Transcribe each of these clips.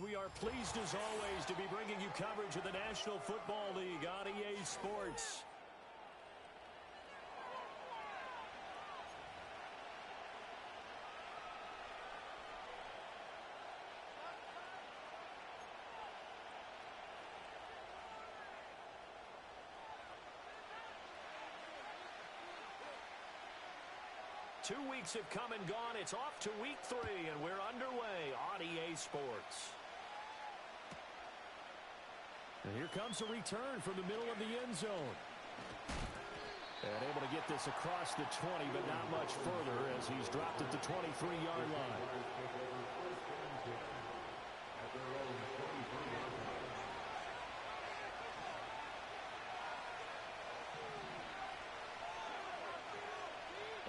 We are pleased as always to be bringing you coverage of the National Football League on EA Sports. Two weeks have come and gone. It's off to week 3, and we're underway on EA Sports. And here comes a return from the middle of the end zone. And able to get this across the 20, but not much further as he's dropped at the 23-yard line.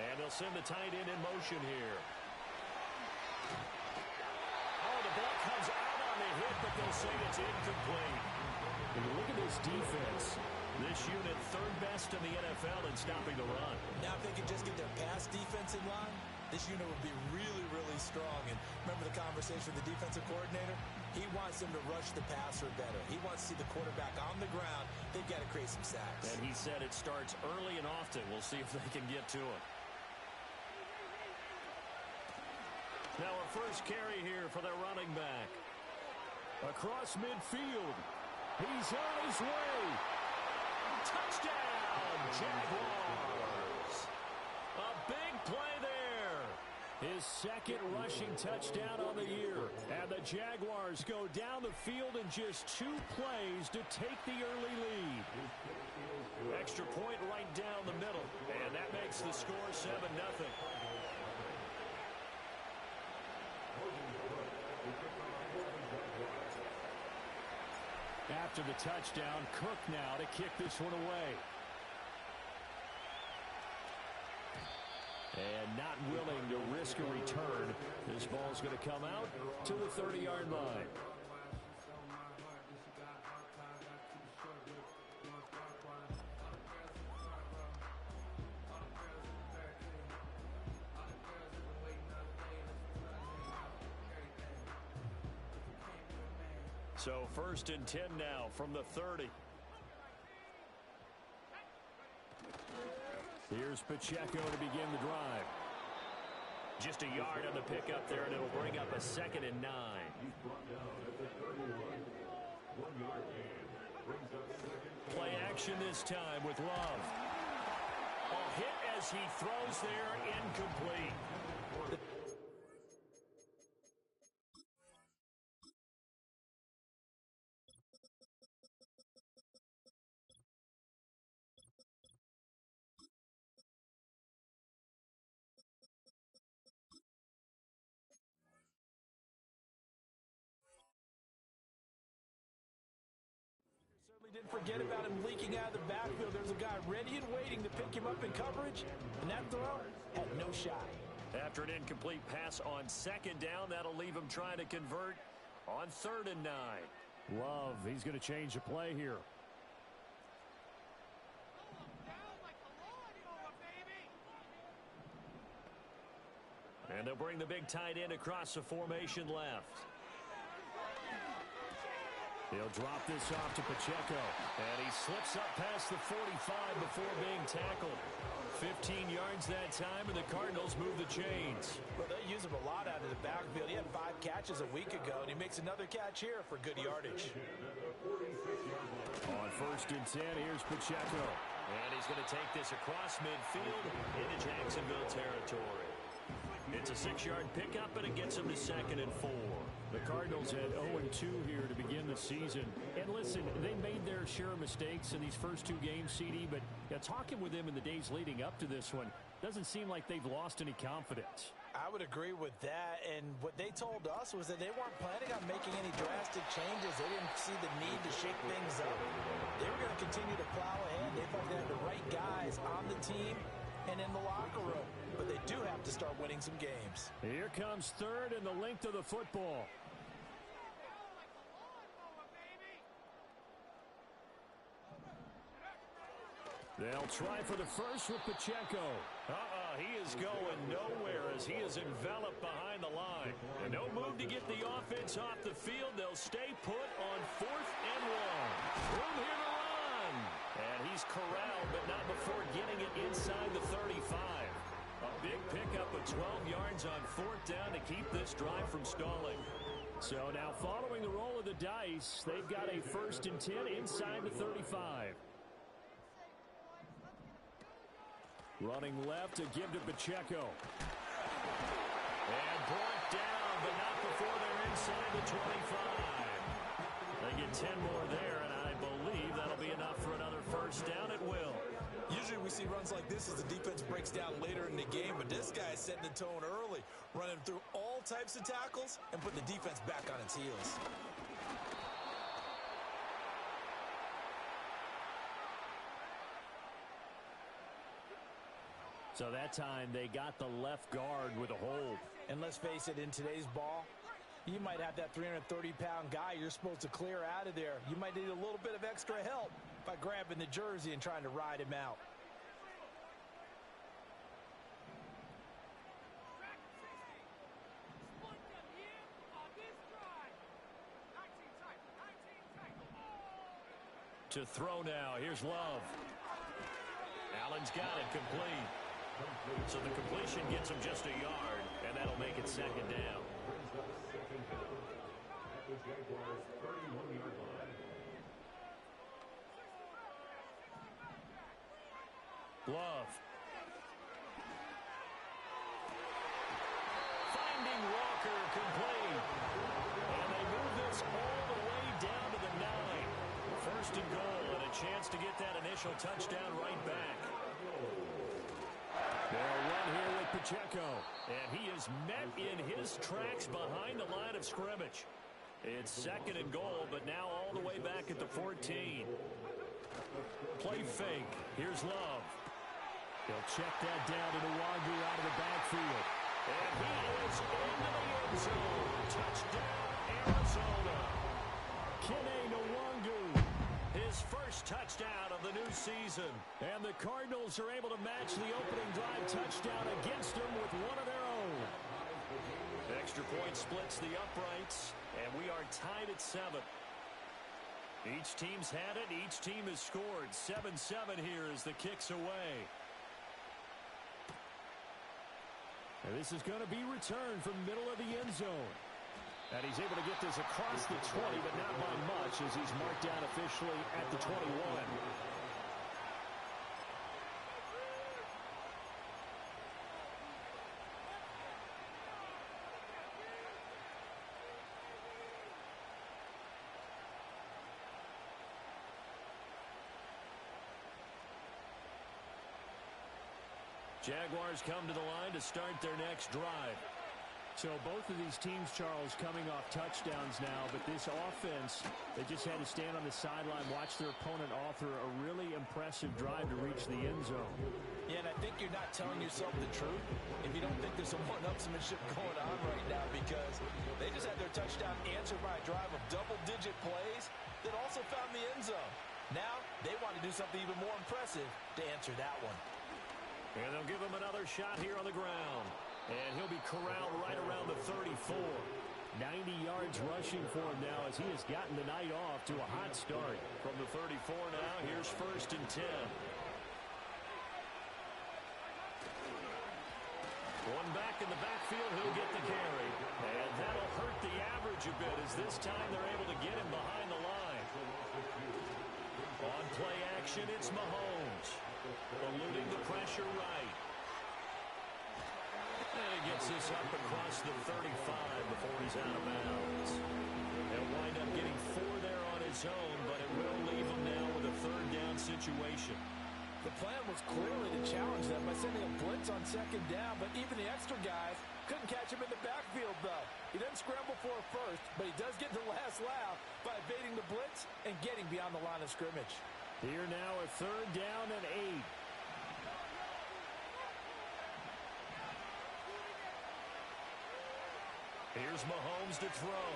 And they'll send the tight end in motion here. Oh, the ball comes out on the hit, but they'll say it's incomplete. When you look at this defense, this unit third best in the NFL in stopping the run. Now, if they can just get their pass defense in line, this unit will be really, really strong. And remember the conversation with the defensive coordinator? He wants them to rush the passer better. He wants to see the quarterback on the ground. They've got to create some sacks. And he said it starts early and often. We'll see if they can get to it. Now a first carry here for their running back. Across midfield. He's on his way. Touchdown, Jaguars. A big play there. His second rushing touchdown on the year. And the Jaguars go down the field in just 2 plays to take the early lead. Extra point right down the middle. And that makes the score 7-0. After the touchdown, Cook now to kick this one away. And not willing to risk a return. This ball's going to come out to the 30-yard line. So 1st and 10 now from the 30. Here's Pacheco to begin the drive. Just a yard on the pickup there, and it'll bring up a 2nd and 9. Play action this time with Love. A hit as he throws there, incomplete. Didn't forget about him leaking out of the backfield. There's a guy ready and waiting to pick him up in coverage, and that throw had no shot. After an incomplete pass on 2nd down, that'll leave him trying to convert on 3rd and 9. Love, he's going to change the play here. And they'll bring the big tight end across the formation left. He'll drop this off to Pacheco. And he slips up past the 45 before being tackled. 15 yards that time, and the Cardinals move the chains. Well, they use him a lot out of the backfield. He had 5 catches a week ago, and he makes another catch here for good yardage. On 1st and 10, here's Pacheco. And he's going to take this across midfield into Jacksonville territory. It's a 6-yard pickup, and it gets him to 2nd and 4. The Cardinals had 0-2 here to begin the season. And listen, they made their share of mistakes in these first 2 games, CD, but talking with them in the days leading up to this one, doesn't seem like they've lost any confidence. I would agree with that, and what they told us was that they weren't planning on making any drastic changes. They didn't see the need to shake things up. They were going to continue to plow ahead. They thought they had the right guys on the team and in the locker room, but they do have to start winning some games. Here comes 3rd and the length of the football. They'll try for the first with Pacheco. He is going nowhere as he is enveloped behind the line. And no move to get the offense off the field. They'll stay put on 4th and 1. Room here to run. And he's corralled, but not before getting it inside the 35. A big pickup of 12 yards on 4th down to keep this drive from stalling. So now following the roll of the dice, they've got a 1st and 10 inside the 35. Running left to give to Pacheco. And brought down, but not before they're inside the 25. They get 10 more there, and I believe that'll be enough for another 1st down at will. Usually we see runs like this as the defense breaks down later in the game, but this guy is setting the tone early, running through all types of tackles and putting the defense back on its heels. So that time they got the left guard with a hold. And let's face it, in today's ball, you might have that 330-pound guy you're supposed to clear out of there. You might need a little bit of extra help by grabbing the jersey and trying to ride him out. To throw now. Here's Love. Allen's got it complete. So the completion gets him just a yard, and that'll make it 2nd down. Love. Finding Walker complete. And they move this all the way down to the 9. 1st and goal, and a chance to get that initial touchdown right back. They'll run here with Pacheco, and he is met in his tracks behind the line of scrimmage. It's 2nd and goal, but now all the way back at the 14. Play fake. Here's Love. He'll check that down to Nwangu out of the backfield. And he is into the end zone. Touchdown, Arizona. Kene Nwangu. His first touchdown of the new season. And the Cardinals are able to match the opening drive touchdown against them with one of their own. Extra point splits the uprights, and we are tied at 7. Each team's had it. Each team has scored. 7-7 here as the kick's away. And this is going to be returned from middle of the end zone. And he's able to get this across the 20, but not by much as he's marked down officially at the 21. Jaguars come to the line to start their next drive. So both of these teams, Charles, coming off touchdowns now, but this offense, they just had to stand on the sideline, watch their opponent author a really impressive drive to reach the end zone. Yeah, and I think you're not telling yourself the truth if you don't think there's some one-upsmanship going on right now, because they just had their touchdown answered by a drive of double-digit plays that also found the end zone. Now they want to do something even more impressive to answer that one. And they'll give him another shot here on the ground. And he'll be corralled right around the 34. 90 yards rushing for him now as he has gotten the night off to a hot start. From the 34 now, here's 1st and 10. One back in the backfield, he'll get the carry. And that'll hurt the average a bit as this time they're able to get him behind the line. On play action, it's Mahomes. Eluding the pressure right. And he gets this up across the 35 before he's out of bounds. He'll wind up getting 4 there on his own, but it will leave him now with a 3rd down situation. The plan was clearly to challenge them by sending a blitz on 2nd down, but even the extra guys couldn't catch him in the backfield, though. He doesn't scramble for a first, but he does get the last laugh by evading the blitz and getting beyond the line of scrimmage. Here now a 3rd down and 8. Here's Mahomes to throw.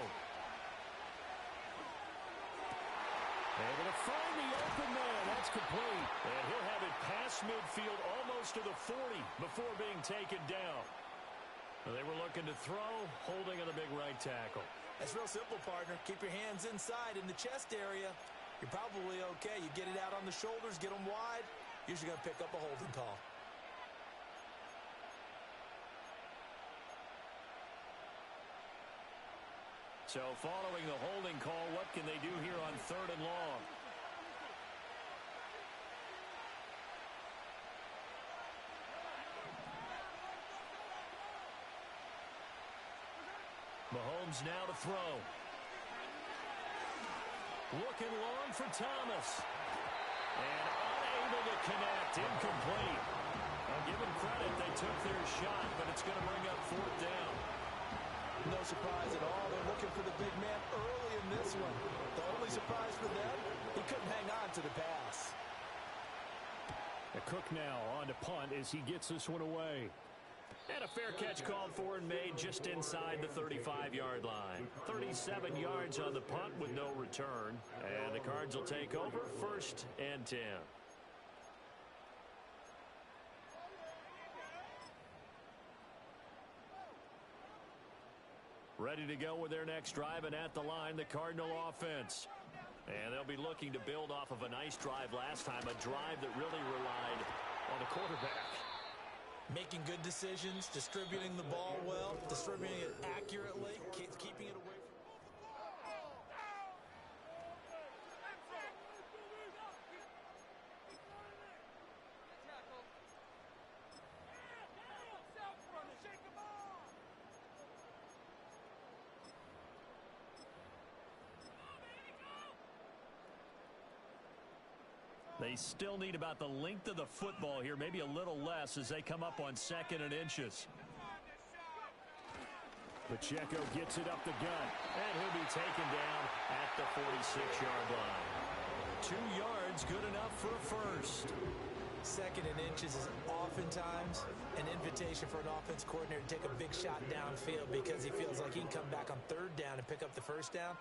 Able to find the open man. That's It's complete. And he'll have it past midfield almost to the 40 before being taken down. They were looking to throw, holding on the big right tackle. That's real simple, partner. Keep your hands inside in the chest area. You're probably okay. You get it out on the shoulders, get them wide. Usually going to pick up a holding call. So following the holding call, what can they do here on 3rd and long? Mahomes now to throw. Looking long for Thomas. And unable to connect. Incomplete. I'll give them credit. They took their shot, but it's going to bring up 4th down. No surprise at all. They're looking for the big man early in this one. The only surprise for them, he couldn't hang on to the pass. Cook now on to punt as he gets this one away. And a fair catch called for and made just inside the 35-yard line. 37 yards on the punt with no return. And the Cards will take over 1st and 10. Ready to go with their next drive, and at the line, the Cardinal offense. And they'll be looking to build off of a nice drive last time, a drive that really relied on the quarterback. Making good decisions, distributing the ball well, distributing it accurately, keeping it away from... They still need about the length of the football here, maybe a little less as they come up on 2nd and inches. Pacheco gets it up the gut, and he'll be taken down at the 46-yard line. 2 yards, good enough for a first. 2nd and inches is oftentimes an invitation for an offense coordinator to take a big shot downfield because he feels like he can come back on 3rd down and pick up the 1st down.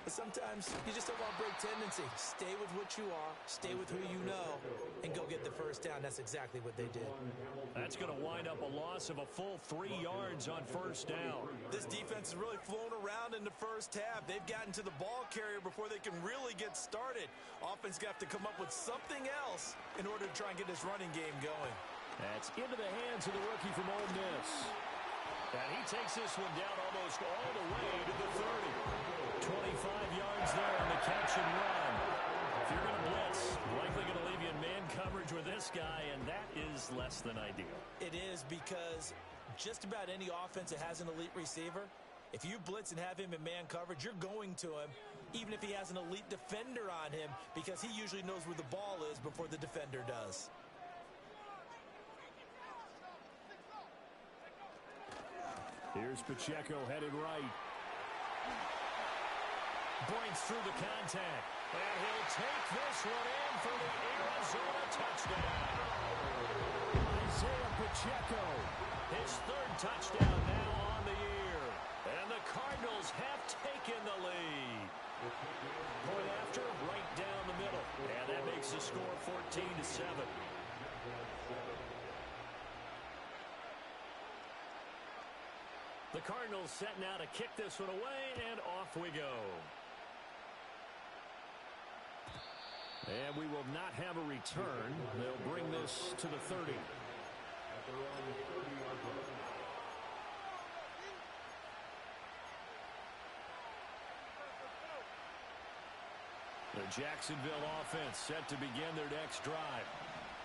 But sometimes you just don't want to break tendency. Stay with what you are, stay with who you know, and go get the 1st down. That's exactly what they did. That's going to wind up a loss of a full 3 yards on 1st down. This defense has really flown around in the 1st half. They've gotten to the ball carrier before they can really get started. Offense going to have to come up with something else in order to try and get this running game going. That's into the hands of the rookie from Ole Miss. And he takes this one down almost all the way to the 30. 25 yards there on the catch and run. If you're going to blitz, likely going to leave you in man coverage with this guy, and that is less than ideal. It is, because just about any offense that has an elite receiver, if you blitz and have him in man coverage, you're going to him, even if he has an elite defender on him, because he usually knows where the ball is before the defender does. Here's Pacheco headed right. Breaks through the contact. And he'll take this one in for the Arizona touchdown. Isaiah Pacheco. His 3rd touchdown now on the year. And the Cardinals have taken the lead. Point after, right down the middle. And that makes the score 14-7. The Cardinals set now to kick this one away, and off we go. And we will not have a return. They'll bring this to the 30. The Jacksonville offense set to begin their next drive.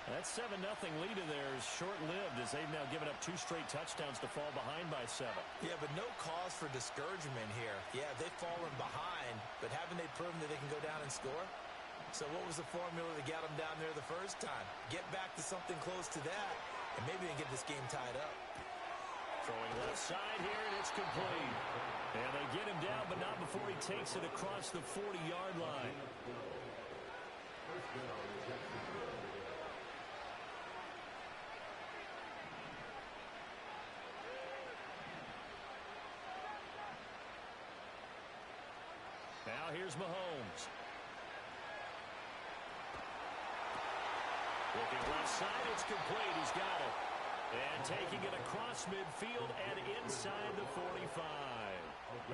That 7-0 lead of theirs short-lived as they've now given up 2 straight touchdowns to fall behind by 7. Yeah, but no cause for discouragement here. Yeah, they've fallen behind, but haven't they proven that they can go down and score? So what was the formula that got them down there the first time? Get back to something close to that, and maybe they can get this game tied up. Throwing left side here, and it's complete. And they get him down, but not before he takes it across the 40-yard line. Now here's Mahomes. Looking left side, it's complete. He's got it. And taking it across midfield and inside the 45.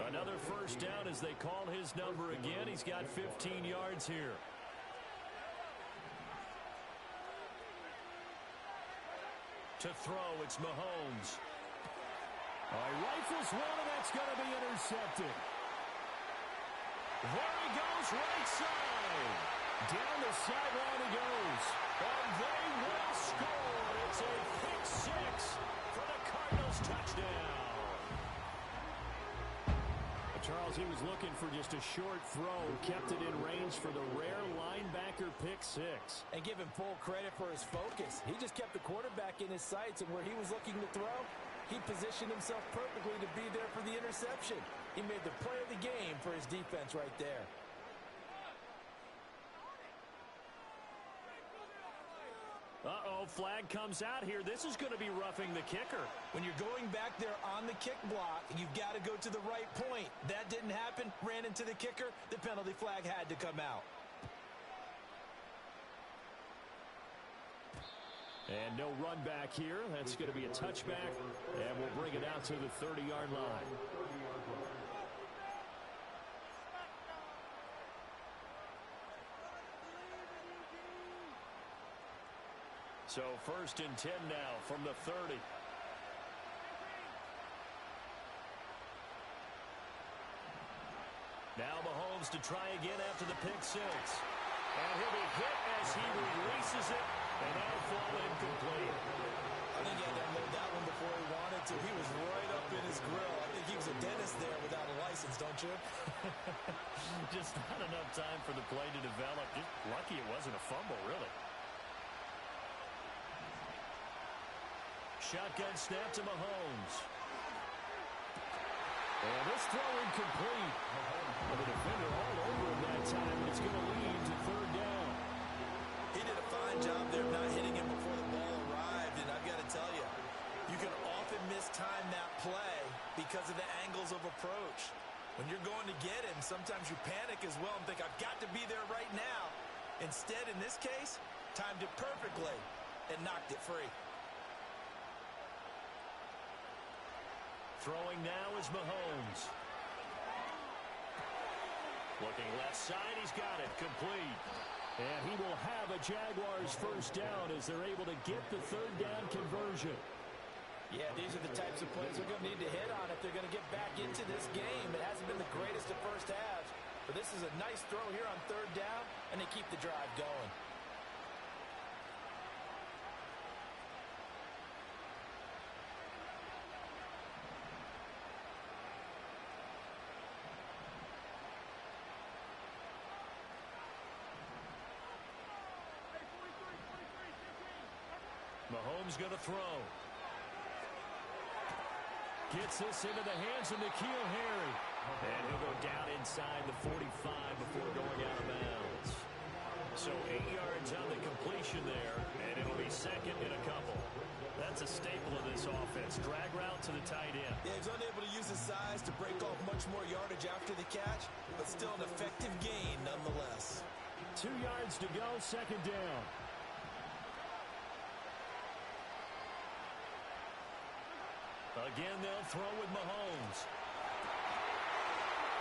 Another first down as they call his number again. He's got 15 yards here. To throw, it's Mahomes. He rifles one, and that's going to be intercepted. There he goes, right side. Down the sideline he goes. And they will score. It's a pick six for the Cardinals touchdown. Charles, he was looking for just a short throw, kept it in range for the rare linebacker pick six. And give him full credit for his focus. He just kept the quarterback in his sights, and where he was looking to throw, he positioned himself perfectly to be there for the interception. He made the play of the game for his defense right there. Uh-oh, flag comes out here. This is going to be roughing the kicker. When you're going back there on the kick block, you've got to go to the right point. That didn't happen. Ran into the kicker. The penalty flag had to come out. And no run back here. That's going to be a touchback. And we'll bring it out to the 30-yard line. So 1st and 10 now from the 30. Now Mahomes to try again after the pick six. And he'll be hit as he releases it. And that'll fall incomplete. I think he had to unload that one before he wanted to. He was right up in his grill. I think he was a dentist there without a license, don't you? Just not enough time for the play to develop. Just lucky it wasn't a fumble, really. Shotgun snap to Mahomes. And this throw incomplete. Well, the defender all over him that time, and it's going to lead to 3rd down. He did a fine job there not hitting him before the ball arrived, and I've got to tell you, you can often mistime that play because of the angles of approach. When you're going to get him, sometimes you panic as well and think, I've got to be there right now. Instead, in this case, timed it perfectly and knocked it free. Throwing now is Mahomes. Looking left side, he's got it, complete. And he will have a Jaguars first down as they're able to get the 3rd down conversion. Yeah, these are the types of plays they're going to need to hit on if they're going to get back into this game. It hasn't been the greatest of first halves, but this is a nice throw here on 3rd down, and they keep the drive going. Mahomes going to throw. Gets this into the hands of N'Keal Harry. And he'll go down inside the 45 before going out of bounds. So 8 yards on the completion there, and it'll be 2nd and a couple. That's a staple of this offense. Drag route to the tight end. Yeah, he's unable to use his size to break off much more yardage after the catch, but still an effective gain nonetheless. 2 yards to go, 2nd down. Again, they'll throw with Mahomes.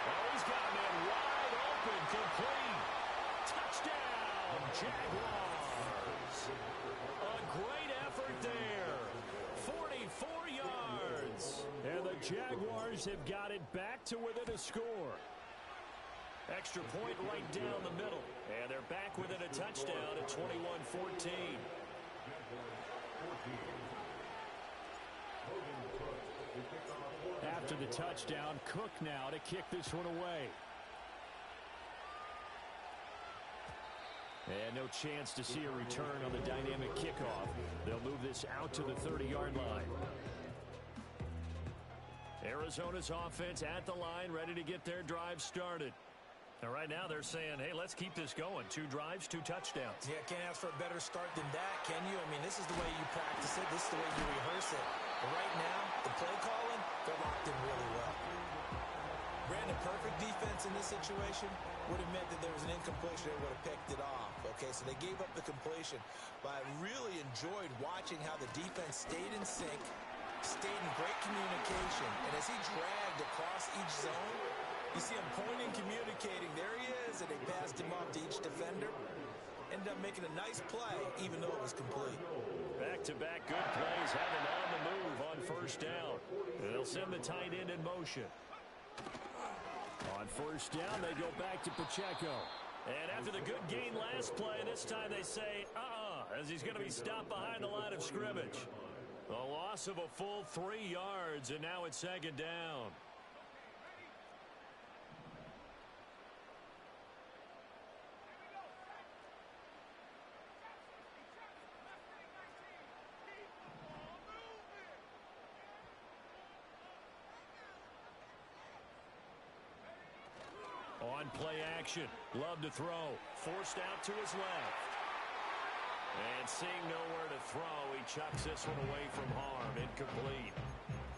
Oh, he's got a man wide open, complete. Touchdown, Jaguars. A great effort there. 44 yards. And the Jaguars have got it back to within a score. Extra point right down the middle. And they're back within a touchdown at 21-14. After the touchdown, Cook now to kick this one away. And no chance to see a return on the dynamic kickoff. They'll move this out to the 30-yard line. Arizona's offense at the line, ready to get their drive started. And right now they're saying, hey, let's keep this going. 2 drives, 2 touchdowns. Yeah, can't ask for a better start than that, can you? I mean, this is the way you practice it. This is the way you rehearse it. But right now, the play calling, they're locked in really well. Brandon, perfect defense in this situation. would have meant that there was an incompletion. They would have picked it off. Okay, so they gave up the completion. But I really enjoyed watching how the defense stayed in sync, stayed in great communication. And as he dragged across each zone, you see him pointing, communicating. There he is, and they passed him off to each defender. Ended up making a nice play, even though it was complete. Back-to-back good plays, having on the move on first down. They'll send the tight end in motion. On first down, they go back to Pacheco. And after the good gain last play, this time they say, as he's going to be stopped behind the line of scrimmage. A loss of a full 3 yards, and now it's second down. On play action, Love to throw, forced out to his left. And seeing nowhere to throw, he chucks this one away from harm, incomplete.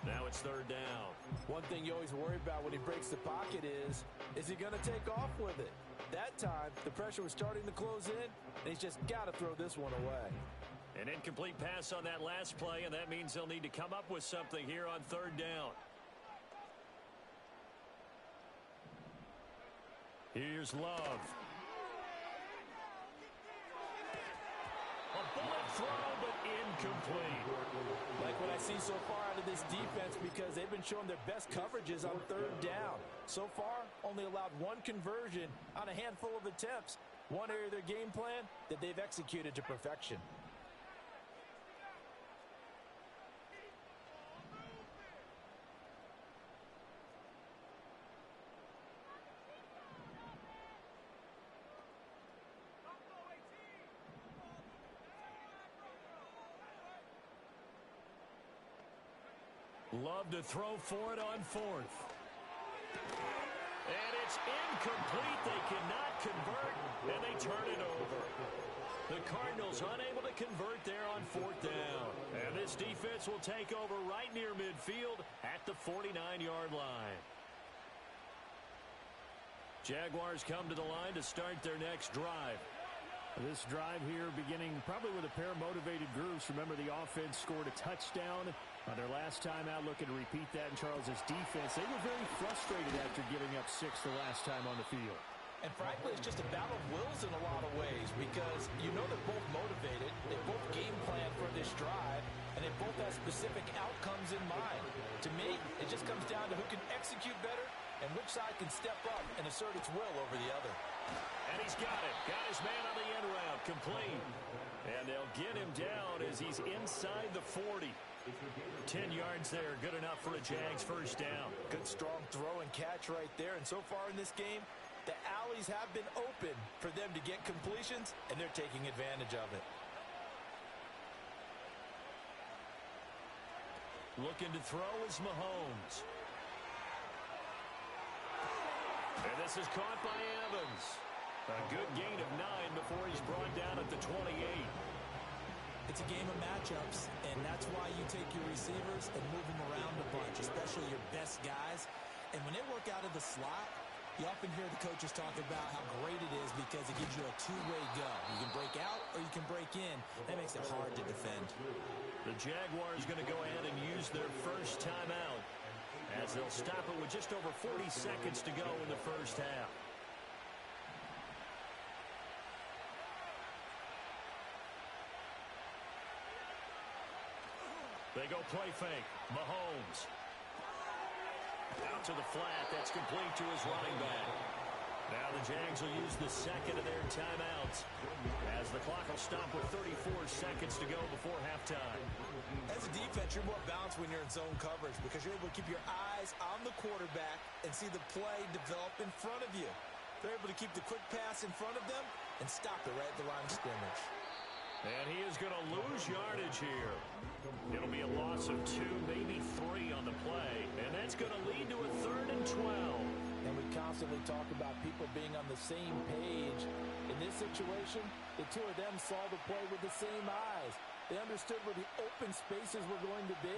Now it's third down. One thing you always worry about when he breaks the pocket is he going to take off with it? That time, the pressure was starting to close in, and he's just got to throw this one away. An incomplete pass on that last play, and that means they'll need to come up with something here on third down. Here's Love. A bullet throw, but incomplete. Like what I see so far out of this defense, because they've been showing their best coverages on third down. So far, only allowed one conversion on a handful of attempts. One area of their game plan that they've executed to perfection. Love to throw for it on fourth. And it's incomplete. They cannot convert, and they turn it over. The Cardinals unable to convert there on fourth down. And this defense will take over right near midfield at the 49-yard line. Jaguars come to the line to start their next drive. This drive here beginning probably with a pair of motivated groups. Remember, the offense scored a touchdown on their last time out, looking to repeat that in Charles's defense. They were very frustrated after giving up 6 the last time on the field. And frankly, it's just a battle of wills in a lot of ways, because you know they're both motivated, they both game plan for this drive, and they both have specific outcomes in mind. To me, it just comes down to who can execute better and which side can step up and assert its will over the other. And he's got it. Got his man on the end route, complete. And they'll get him down as he's inside the 40. 10 yards there, good enough for a Jags first down. Good strong throw and catch right there. And so far in this game, the alleys have been open for them to get completions, and they're taking advantage of it. Looking to throw is Mahomes. And this is caught by Evans. A good gain of 9 before he's brought down at the 28. It's a game of matchups, and that's why you take your receivers and move them around a bunch, especially your best guys. And when they work out of the slot, you often hear the coaches talk about how great it is because it gives you a two-way go. You can break out or you can break in. That makes it hard to defend. The Jaguars going to go ahead and use their first timeout, as they'll stop it with just over 40 seconds to go in the first half. They go play fake. Mahomes. Out to the flat. That's complete to his running back. Now the Jags will use the second of their timeouts, as the clock will stop with 34 seconds to go before halftime. As a defense, you're more balanced when you're in zone coverage because you're able to keep your eyes on the quarterback and see the play develop in front of you. They're able to keep the quick pass in front of them and stop it right at the line of scrimmage. And he is going to lose yardage here. It'll be a loss of 2, maybe 3 on the play. And that's going to lead to a 3rd and 12. And we constantly talk about people being on the same page. In this situation, the two of them saw the play with the same eyes. They understood where the open spaces were going to be,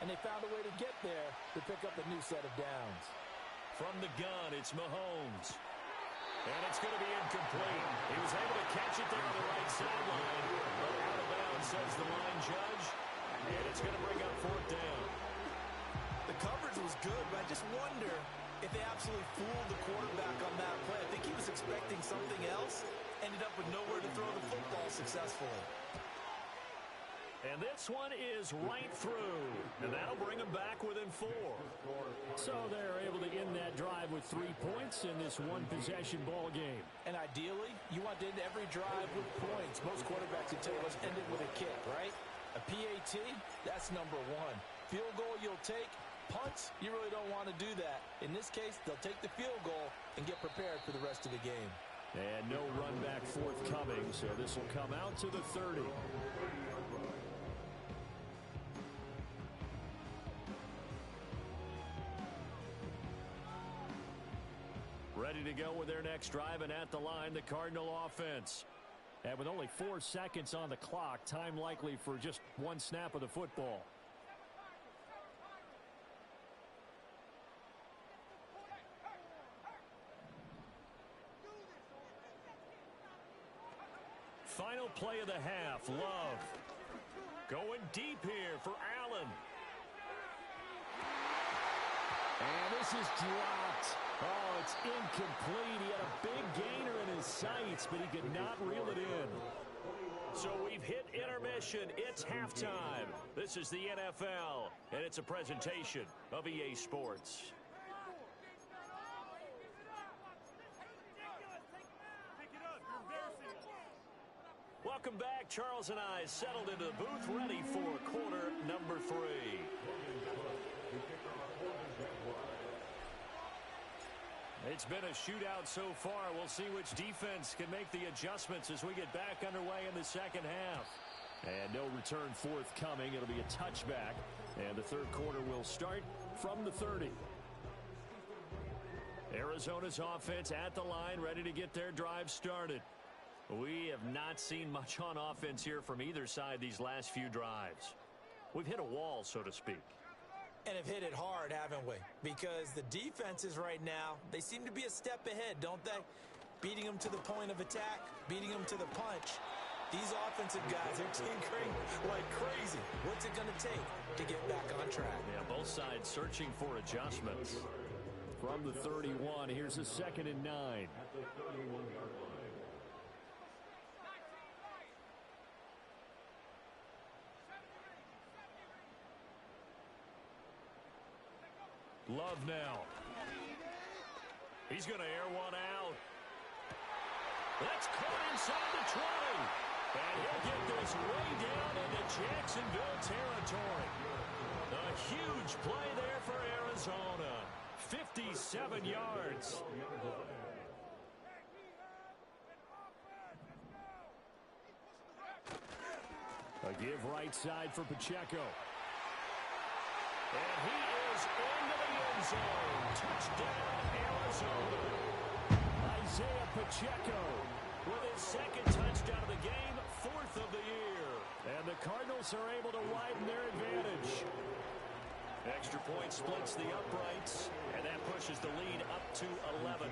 and they found a way to get there to pick up a new set of downs. From the gun, it's Mahomes. And it's going to be incomplete. He was able to catch it there on the right sideline, but out of bounds, says the line judge, and it's going to bring up fourth down. The coverage was good, but I just wonder if they absolutely fooled the quarterback on that play. I think he was expecting something else, ended up with nowhere to throw the football successfully. And this one is right through, and that'll bring them back within 4. So they're able to end that drive with 3 points in this one-possession ball game. And ideally, you want to end every drive with points. Most quarterbacks would tell you, let's end it with a kick, right? A PAT, that's number 1. Field goal you'll take. Punts, you really don't want to do that. In this case, they'll take the field goal and get prepared for the rest of the game. And no run back forthcoming, so this will come out to the 30. Ready to go with their next drive, and at the line, the Cardinal offense. And with only 4 seconds on the clock, time likely for just one snap of the football. Final play of the half, Love. Going deep here for Allen. And this is dropped. Oh, it's incomplete. He had a big gainer in his sights, but he could not reel it in. So we've hit intermission. It's halftime. This is the NFL, and it's a presentation of EA Sports. Welcome back. Charles and I settled into the booth, ready for quarter number 3. It's been a shootout so far. We'll see which defense can make the adjustments as we get back underway in the second half. And no return forthcoming. It'll be a touchback. And the third quarter will start from the 30. Arizona's offense at the line, ready to get their drive started. We have not seen much on offense here from either side these last few drives. We've hit a wall, so to speak. And have hit it hard, haven't we? Because the defenses right now, they seem to be a step ahead, don't they? Beating them to the point of attack, beating them to the punch. These offensive guys are tinkering like crazy. What's it going to take to get back on track? Yeah, both sides searching for adjustments. From the 31, here's a 2nd and 9. Love now. He's going to air one out. That's caught inside the 20. And he'll get this way down into Jacksonville territory. A huge play there for Arizona. 57 yards. A give right side for Pacheco. And he is into the end zone. Touchdown, Arizona. Isaiah Pacheco With his second touchdown of the game, 4th of the year. And the Cardinals are able to widen their advantage. Extra point splits the uprights, and that pushes the lead up to 11.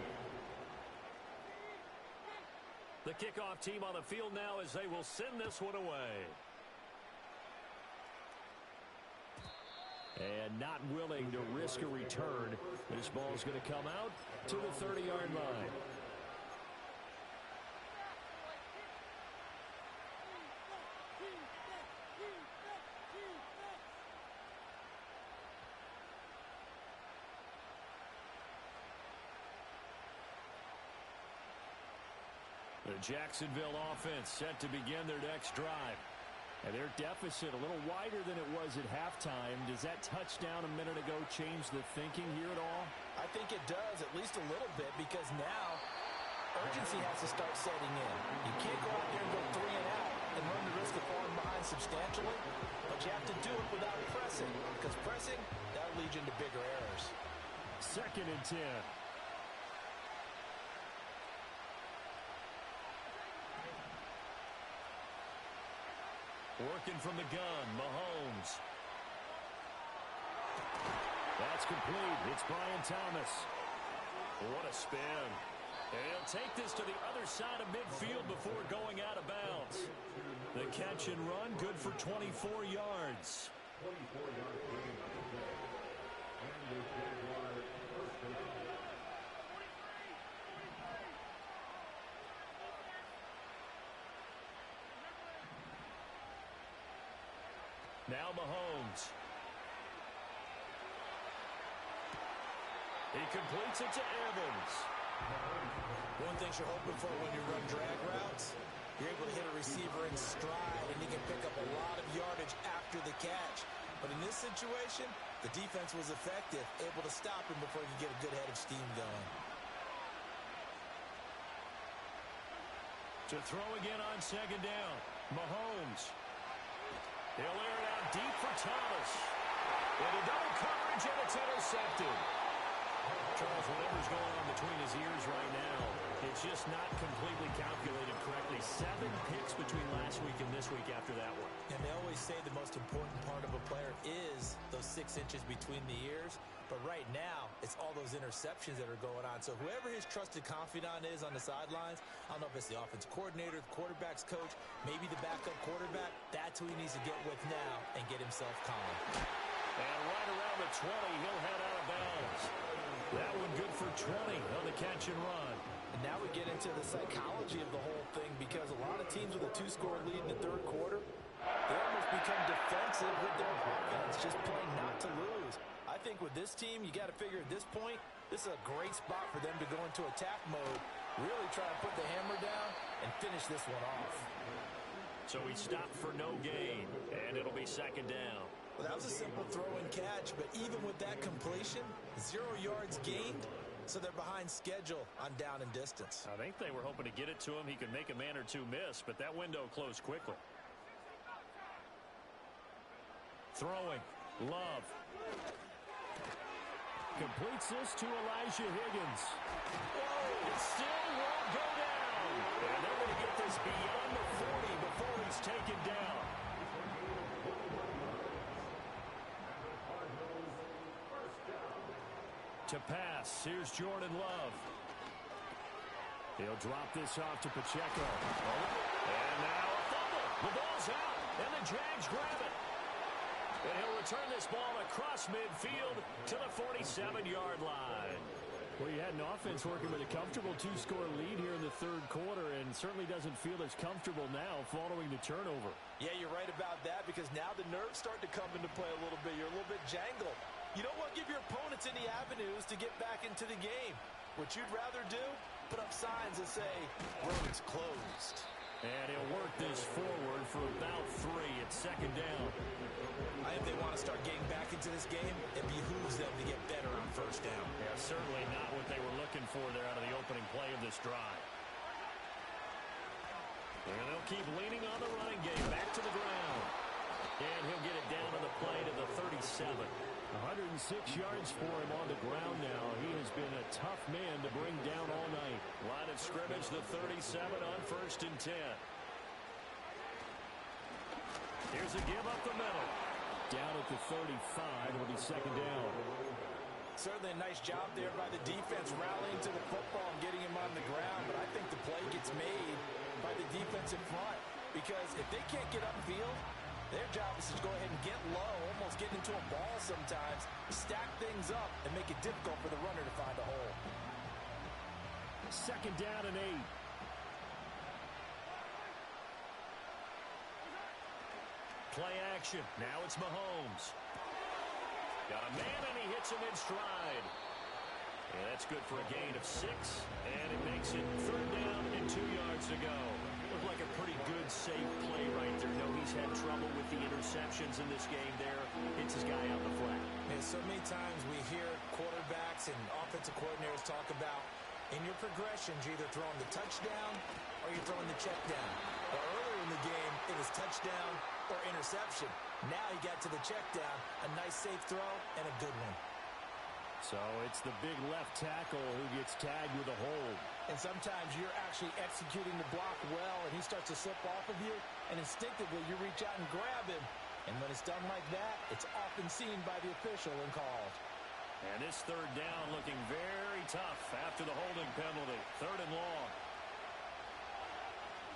The kickoff team on the field now as they will send this one away. And not willing to risk a return. This ball's going to come out to the 30-yard line. The Jacksonville offense set to begin their next drive. And their deficit a little wider than it was at halftime. Does that touchdown a minute ago change the thinking here at all? I think it does, at least a little bit, because now urgency has to start setting in. You can't go out there and go 3 and out and run the risk of falling behind substantially, but you have to do it without pressing, because pressing, that leads you into bigger errors. 2nd and 10. Working from the gun, Mahomes. That's complete. It's Brian Thomas. What a spin. And he'll take this to the other side of midfield before going out of bounds. The catch and run, good for 24 yards. Now Mahomes. He completes it to Evans. One thing you're hoping for when you run drag routes, you're able to hit a receiver in stride, and he can pick up a lot of yardage after the catch. But in this situation, the defense was effective, able to stop him before he could get a good head of steam going. To throw again on second down, Mahomes. He'll air it out deep for Thomas. Into double coverage, and it's intercepted. Charles, whatever's going on between his ears right now, it's just not completely calculated correctly. 7 picks between last week and this week after that one. And they always say the most important part of a player is those 6 inches between the ears. But right now, it's all those interceptions that are going on. So whoever his trusted confidant is on the sidelines, I don't know if it's the offensive coordinator, the quarterback's coach, maybe the backup quarterback, that's who he needs to get with now and get himself calm. And right around the 20, he'll head out of bounds. That one good for 20 on the catch and run. And now we get into the psychology of the whole thing, because a lot of teams with a 2-score lead in the third quarter, they almost become defensive with their offense, just playing not to lose. I think with this team, you got to figure at this point, this is a great spot for them to go into attack mode, really try to put the hammer down and finish this one off. So he stopped for no gain, and it'll be second down. Well, that was a simple throw and catch, but even with that completion, 0 yards gained, so they're behind schedule on down and distance. I think they were hoping to get it to him. He could make a man or two miss, but that window closed quickly. Throwing. Love. Completes this to Elijah Higgins. Whoa, it still won't go down. And they're going to get this beyond the 40 before he's taken down. To pass, here's Jordan Love. He'll drop this off to Pacheco. And now a fumble. The ball's out, and the Jags grab it. And he'll return this ball across midfield to the 47-yard line. Well, you had an offense working with a comfortable 2-score lead here in the third quarter, and certainly doesn't feel as comfortable now following the turnover. Yeah, you're right about that, because now the nerves start to come into play a little bit. You're a little bit jangled. You don't want to give your opponents any avenues to get back into the game. What you'd rather do, put up signs that say, road's closed. And he'll work this forward for about 3. It's second down. I think they want to start getting back into this game. It behooves them to get better on first down. Yeah, certainly not what they were looking for there out of the opening play of this drive. And they'll keep leaning on the running game. Back to the ground. And he'll get it down to the play to the 37. 106 yards for him on the ground now. He has been a tough man to bring down all night. Line of scrimmage, the 37 on 1st and 10. Here's a give up the middle. Down at the 35, it'll be second down. Certainly a nice job there by the defense rallying to the football and getting him on the ground, but I think the play gets made by the defensive front, because if they can't get upfield, their job is to go ahead and get low, almost get into a ball sometimes, stack things up, and make it difficult for the runner to find a hole. Second down and 8. Play action. Now it's Mahomes. Got a man, and he hits him in stride. And that's good for a gain of 6, and it makes it third down and 2 yards to go. Looked like a pretty good, safe play right there. No, he's had trouble with the interceptions in this game there. Hits his guy out the flat. And so many times we hear quarterbacks and offensive coordinators talk about, in your progressions, you're either throwing the touchdown or you're throwing the check down. Well, earlier in the game, it was touchdown or interception. Now he got to the check down, a nice safe throw, and a good one. So it's the big left tackle who gets tagged with a hold. And sometimes you're actually executing the block well, and he starts to slip off of you, and instinctively you reach out and grab him. And when it's done like that, it's often seen by the official and called. And this third down looking very tough after the holding penalty. Third and long.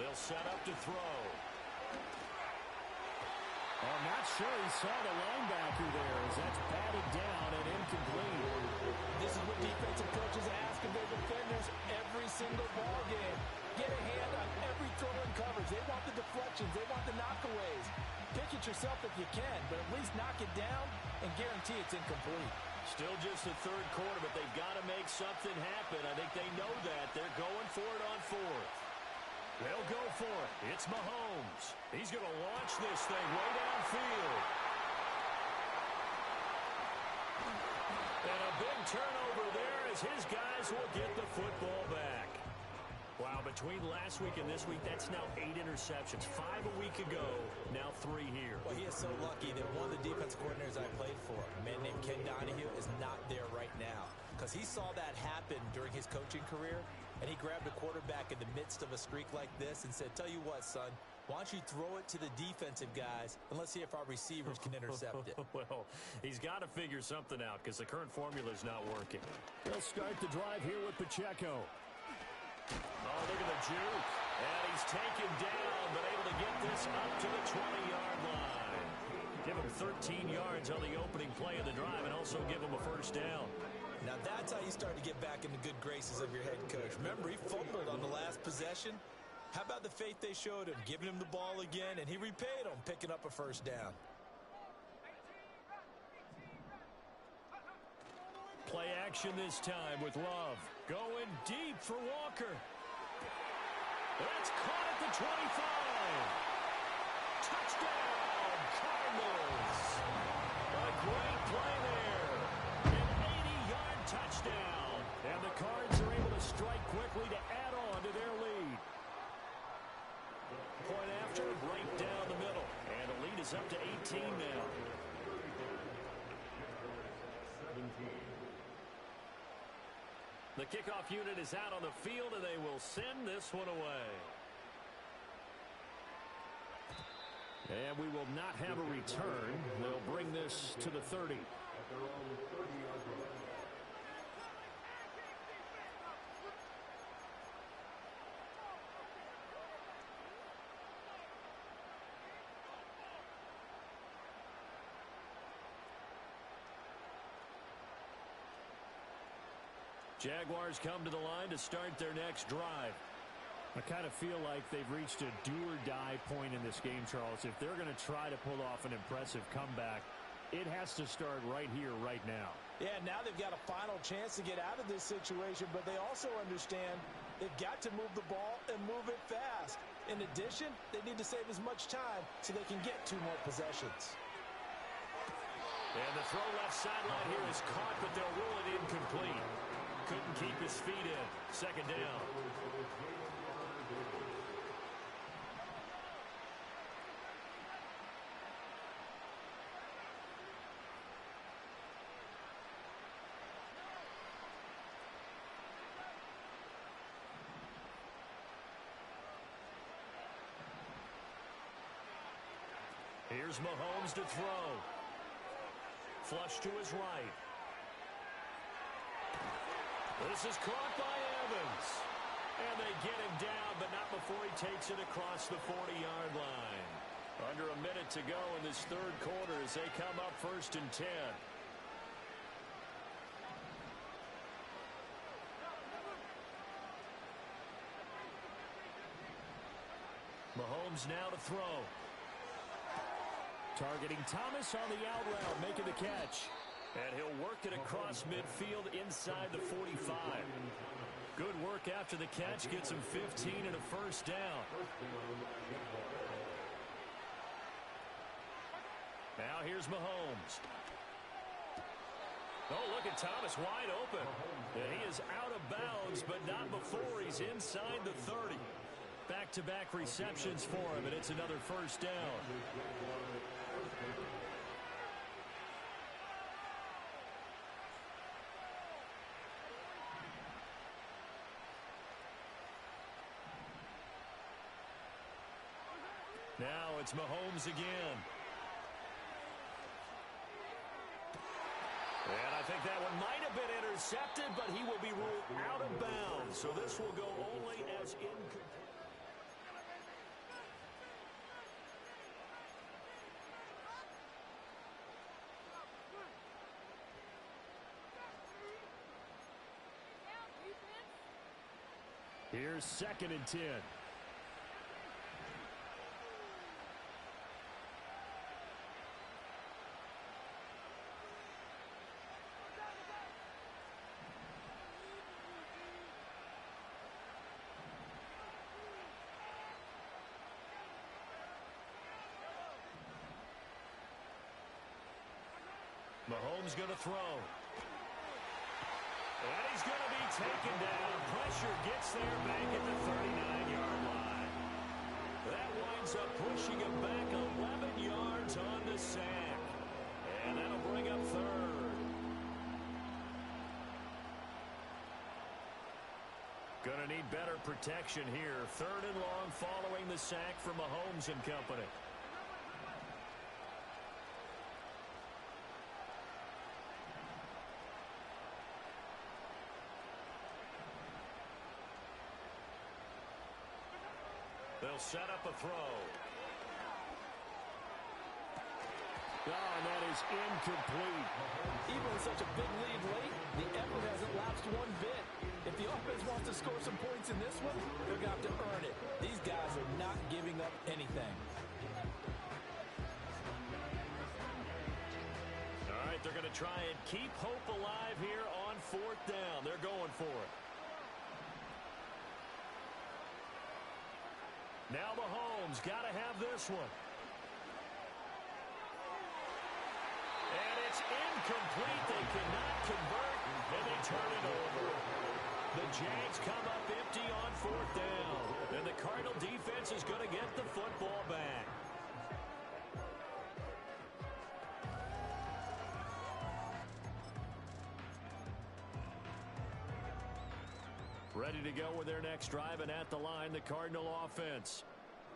He'll set up to throw. I'm not sure he saw the linebacker there as that's batted down and incomplete. This is what defensive coaches ask of their defenders every single ball game. Get a hand on every throw and coverage. They want the deflections. They want the knockaways. Pick it yourself if you can, but at least knock it down and guarantee it's incomplete. Still just the third quarter, but they've got to make something happen. I think they know that. They're going for it on fourth. They'll go for it. It's Mahomes. He's going to launch this thing way downfield. And a big turnover there as his guys will get the football back. Wow, between last week and this week, that's now 8 interceptions. 5 a week ago, now 3 here. Well, he is so lucky that one of the defense coordinators I played for, a man named Ken Donahue, is not there right now. Because he saw that happen during his coaching career, and he grabbed a quarterback in the midst of a streak like this and said, tell you what, son, why don't you throw it to the defensive guys, and let's see if our receivers can intercept it. Well, he's got to figure something out because the current formula is not working. They'll start the drive here with Pacheco. Oh, look at the juke. And he's taken down, but able to get this up to the 20-yard line. Give him 13 yards on the opening play of the drive and also give him a first down. Now that's how you start to get back in the good graces of your head coach. Remember, he fumbled on the last possession. How about the faith they showed him, giving him the ball again, and he repaid them, picking up a first down. Play action this time with Love. Going deep for Walker. That's caught at the 25. Touchdown, Cardinals. A great play there. An 80-yard touchdown. And the Cards are able to strike quickly to add on to their lead. Point after, right down the middle. And the lead is up to 18 now. The kickoff unit is out on the field, and they will send this one away. And we will not have a return. They'll bring this to the 30. Jaguars come to the line to start their next drive. I kind of feel like they've reached a do-or-die point in this game, Charles. If they're going to try to pull off an impressive comeback, it has to start right here, right now. Yeah, now they've got a final chance to get out of this situation, but they also understand they've got to move the ball and move it fast. In addition, they need to save as much time so they can get 2 more possessions. And the throw left sideline here is caught, but they'll rule it incomplete. Couldn't keep his feet in. Second down. Here's Mahomes to throw. Flush to his right. This is caught by Evans. And they get him down, but not before he takes it across the 40-yard line. Under a minute to go in this third quarter as they come up 1st and 10. Mahomes now to throw. Targeting Thomas on the out route, making the catch. And he'll work it across midfield inside the 45. Good work after the catch. Gets him 15 and a first down. Now here's Mahomes. Oh, look at Thomas wide open. And he is out of bounds, but not before he's inside the 30. Back-to-back receptions for him, and it's another first down. Now it's Mahomes again. And I think that one might have been intercepted, but he will be ruled out of bounds. So this will go only as incomplete. Here's 2nd and 10. Mahomes going to throw. And he's going to be taken down. Pressure gets there back at the 39-yard line. That winds up pushing him back 11 yards on the sack. And that'll bring up 3rd. Going to need better protection here. 3rd and long following the sack from Mahomes and company. They'll set up a throw. Oh, and that is incomplete. Even with such a big lead late, the effort hasn't lapsed one bit. If the offense wants to score some points in this one, they're going to have to earn it. These guys are not giving up anything. All right, they're going to try and keep hope alive here on 4th down. They're going for it. Now Mahomes got to have this one. And it's incomplete. They cannot convert, and they turn it over. The Jags come up empty on 4th down. And the Cardinal defense is going to get the football back. Ready to go with their next drive, and at the line, the Cardinal offense.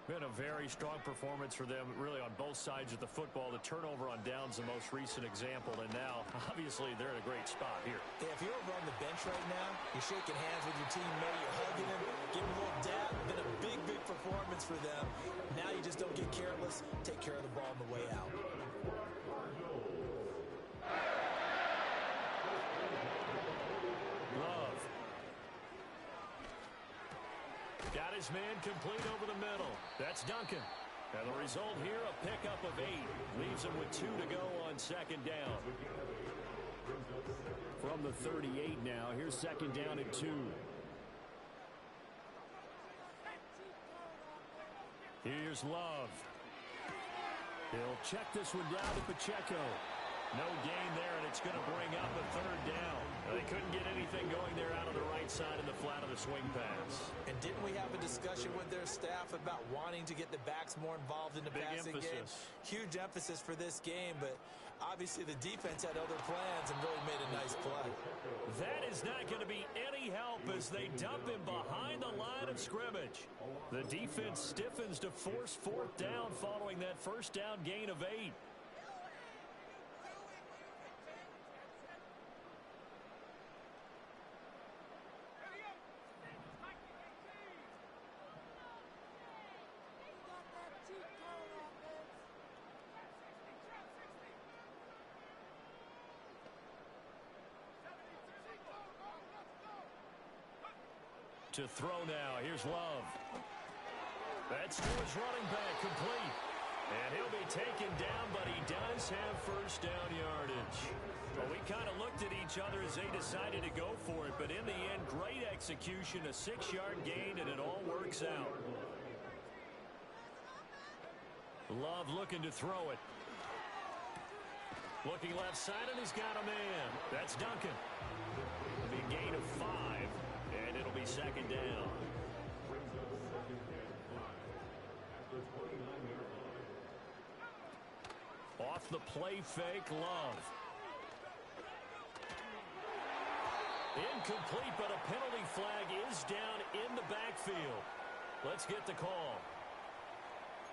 Been a very strong performance for them, really, on both sides of the football. The turnover on downs, the most recent example, and now, obviously, they're in a great spot here. If you're over on the bench right now, you're shaking hands with your teammate, you're hugging him, giving him a little dab. Been a big, big performance for them. Now you just don't get careless. Take care of the ball on the way out. Love. Got his man complete over the middle. That's Duncan. And the result here, a pickup of 8. Leaves him with 2 to go on 2nd down. From the 38 now, here's 2nd down and 2. Here's Love. He'll check this one down to Pacheco. No gain there, and it's going to bring up a 3rd down. They couldn't get anything going there out of the right side of the flat of the swing pass. And didn't we have a discussion with their staff about wanting to get the backs more involved in the passing game? Huge emphasis for this game, but obviously the defense had other plans and really made a nice play. That is not going to be any help as they dump him behind the line of scrimmage. The defense stiffens to force 4th down following that 1st down gain of 8. To throw now. Here's Love. That's to his running back, complete. And he'll be taken down, but he does have 1st down yardage. Well, we kind of looked at each other as they decided to go for it, but in the end, great execution, a 6-yard gain, and it all works out. Love looking to throw it. Looking left side, and he's got a man. That's Duncan. It'll be a gain of 5. And it'll be 2nd down. Off the play fake, Love. Incomplete, but a penalty flag is down in the backfield. Let's get the call.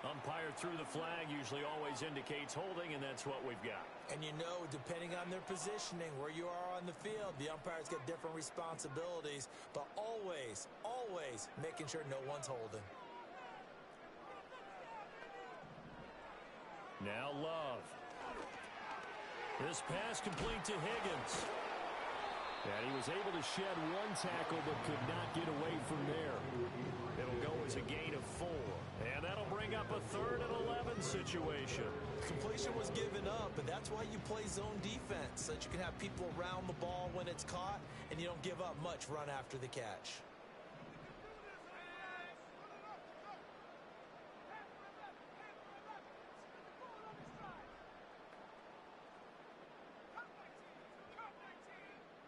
Umpire threw the flag, usually always indicates holding, and that's what we've got. And you know, depending on their positioning, where you are on the field, the umpires get different responsibilities, but always, always making sure no one's holding. Now Love. This pass complete to Higgins. And he was able to shed one tackle but could not get away from there. It'll go as a gain of 4. And that'll bring up a 3rd and 11 situation. Completion was given up, but that's why you play zone defense, so that you can have people around the ball when it's caught, and you don't give up much run after the catch.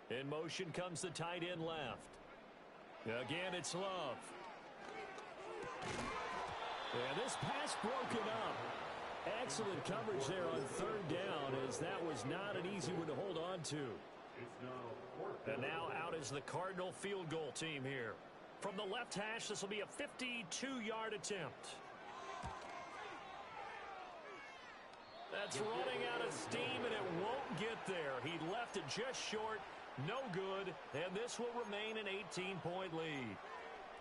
In motion comes the tight end left. Again, it's Love. And this pass broken up. Excellent coverage there on 3rd down, as that was not an easy one to hold on to. And now out is the Cardinal field goal team here. From the left hash, this will be a 52-yard attempt. That's running out of steam, and it won't get there. He left it just short. No good, and this will remain an 18-point lead.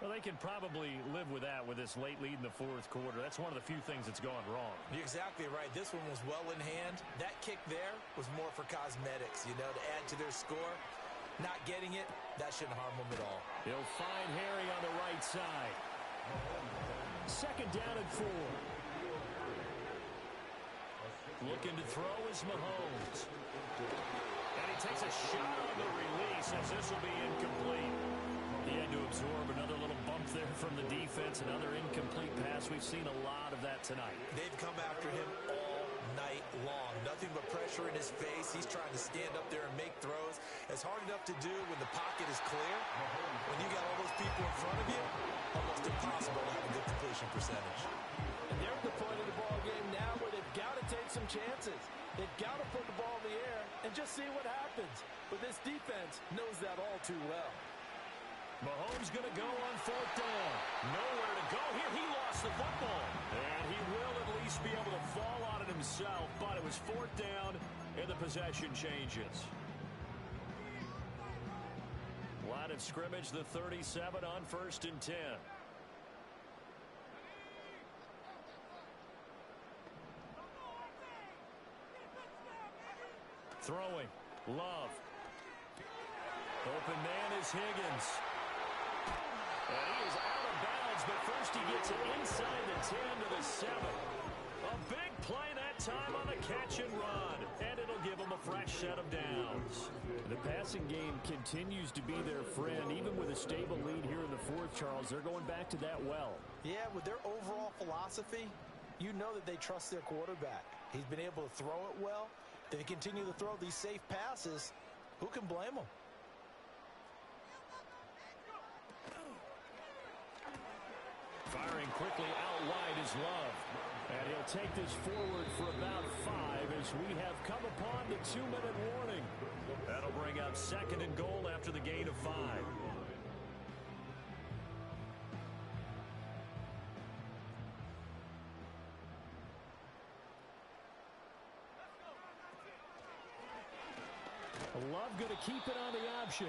Well, they can probably live with that with this late lead in the 4th quarter. That's one of the few things that's gone wrong. You're exactly right. This one was well in hand. That kick there was more for cosmetics, to add to their score. Not getting it, that shouldn't harm them at all. He'll find Harry on the right side. 2nd down and 4. Looking to throw is Mahomes. And he takes a shot on the release, as this will be incomplete. He had to absorb another little bump there from the defense, another incomplete pass. We've seen a lot of that tonight. They've come after him all night long. Nothing but pressure in his face. He's trying to stand up there and make throws. It's hard enough to do when the pocket is clear. When you got all those people in front of you, almost impossible to have a good completion percentage. And they're at the point of the ball game now where they've got to take some chances. They've got to put the ball in the air and just see what happens. But this defense knows that all too well. Mahomes going to go on 4th down. Nowhere to go here. He lost the football. And he will at least be able to fall on it himself. But it was 4th down, and the possession changes. Line of scrimmage, the 37 on 1st and 10. Throwing. Love. Open man is Higgins. And he is out of bounds, but first he gets it inside the 10 to the 7. A big play that time on the catch and run. And it'll give him a fresh set of downs. The passing game continues to be their friend. Even with a stable lead here in the 4th, Charles, they're going back to that well. Yeah, with their overall philosophy, you know that they trust their quarterback. He's been able to throw it well. They continue to throw these safe passes. Who can blame them? Firing quickly out wide is Love. And he'll take this forward for about 5 as we have come upon the 2-minute warning. That'll bring up 2nd and goal after the gain of 5. Love going to keep it on the option.